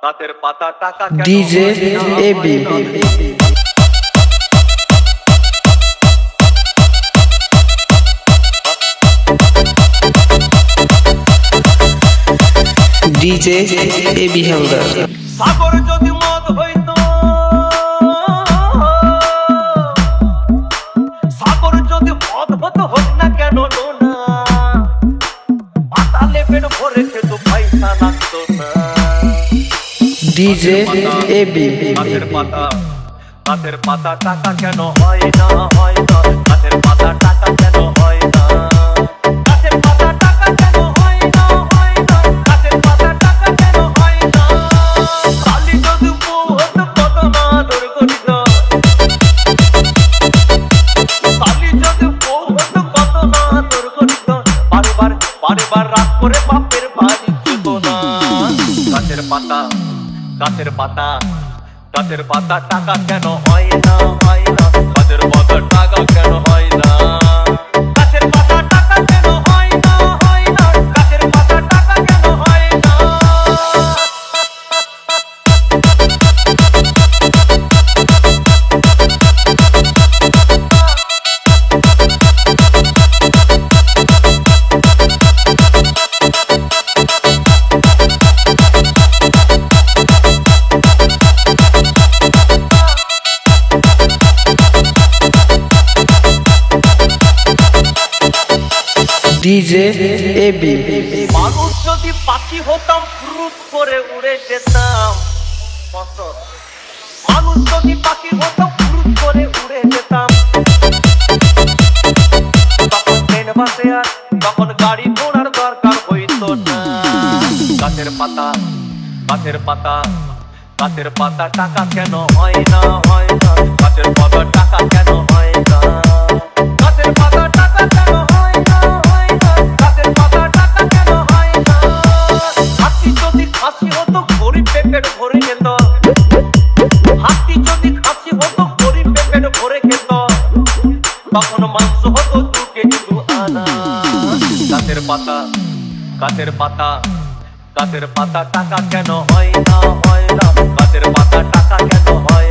গাছের পাতা টাকা কেন DJ AB DJ AB Haldar. সাগর যদি মদ হইতো, সাগর যদি মদ হতো হোক না কেন না, পাতালে পেট ভরে খেত পয়সা লাগতো না। ডিজে এবি গাছের পাতা, গাছের পাতা টাকা কেন হয় না, হয় না। গাছের পাতা টাকা কেন হয় না, গাছের পাতা টাকা কেন হয় না, হয় না। গাছের পাতা টাকা কেন হয় না। কালি যদি বউ হতো কত না আদর করিত, কালি যদি বউ হতো কত না আদর করিত। বারবার বারবার রাত করে বাপের বাড়ি যেত না। গাছের পাতা, গাছের পাতা, গাছের পাতা টাকা কেন হয় না, হয় না। গাছের পাতা টাকা কেন হয় না, গাছের পাতা টাকা কেন হয় না, হয় না। গাছের পাতা টাকা কেন হয় না। ডিজে এবি মানুষ যদি পাখি হতাম ফুরুত করে উড়ে যেতাম। মানুষ যদি পাখি হতাম ফুরুত করে উড়ে যেতাম। তখন ট্রেন বাসে আর তখন গাড়ি ঘোড়ার দরকার হইতো না। গাছের পাতা, গাছের পাতা, গাছের পাতা টাকা কেন হয় না, হয় না। গাছের পাতা টাকা কেন হয় না, গাছের পাতা টাকা কেন হয় না, হয় না। গাছের পাতা টাকা কেন হয় না। হাতি যদি খাসি হতো গরিব পেট ভরে যেত, হাতি যদি খাসি হতো গরিব পেট ভরে খেত। তখন মাংস হতো 2 কেজি 2 আনা। গাছের পাতা, গাছের পাতা, গাছের পাতা টাকা কেন হয় না, হয় না। গাছের পাতা টাকা কেন হয়